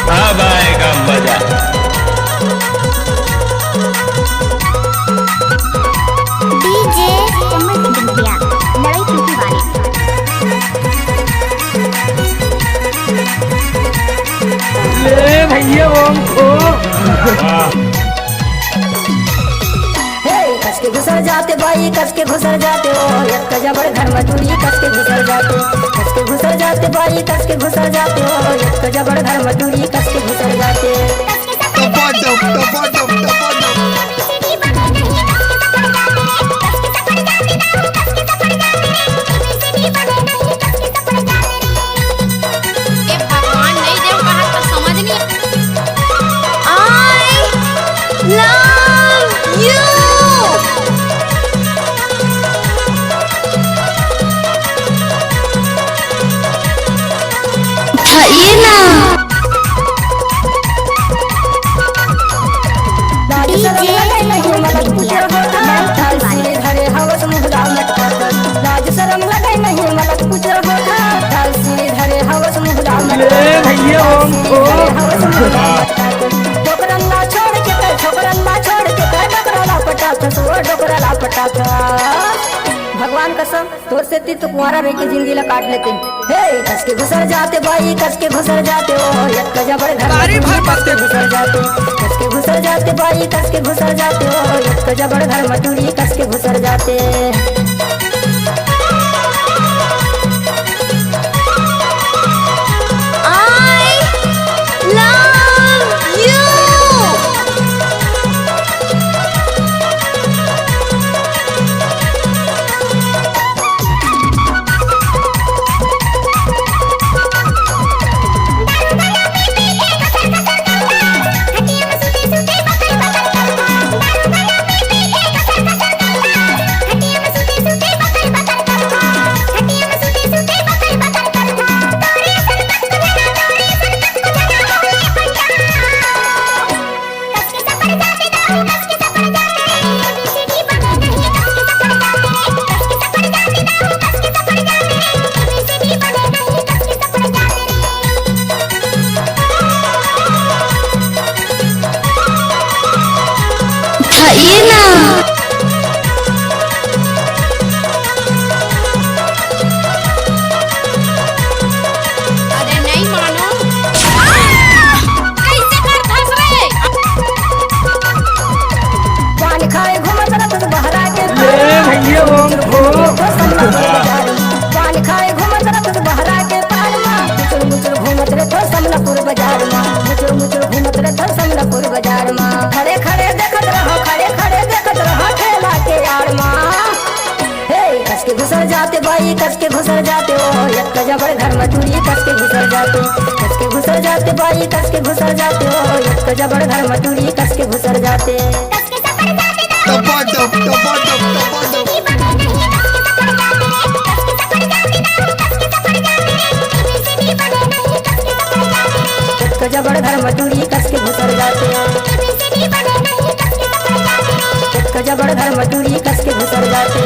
अब आएगा मजा। डीजे चम्मच बिंदिया लड़ाई चूकी वाली। ले भैया हमको कस के घुसर जाते भाई कस के घुसर जाते हो एक जबर घर में चूड़ी कस के घुसर जाते कस के घुसर जाते भाई कस के घुसर जाते हो एक जबर घर में चूड़ी कस के घुसर जाते। भगवान नहीं देव कहा तो समझ नहीं। I love you। उठाइए ना। लाज शरम लगे नहीं मलक कुछ होगा ढाल से धरे हवस मुहला ले भैया हमको डोकरन्ना छोड़ के कर डोकरन्ना छोड़ के कर डोकरा पटाख सो डोकरा पटाख। भगवान कसम तोर से ती तो कुंवारा रह के जिंदगी ला काट लेते। हे कस के घुसर जाते भाई कस के घुसर जाते हो एक जबर घर कस के घुसर जाते कस के घुसर जाते भाई कस के घुसर जाते हो एक जबर घर मटूरी कस के घुसर जाते। I love you। उठाइए ना। अरे नहीं मानो। कैसे कर धस रे। पान खाए घूमत रत बहरा के ले भैया हमको पान खाए घूमत रत बहरा के पार में मुचुर मुचुर घूमत रे तो समलापुर बाजार में मुचुर मुचुर घूमत रे तो समलापुर बाजार में खड़े खड़े देखत रहो खड़े खड़े देखत रहो ठेला के यार में। हे कस के घुसर जाते भाई कस के घुसर जाते हो एक जबर घर में चूड़ी कस के घुसर जाते कस के घुसर जाते भाई कस के घुसर जाते हो एक जबर घर में चूड़ी कस के घुसर जाते। जबर घर मटूरी कस के घुसर जाते जबर घर मटूरी कस के घुसर जाते।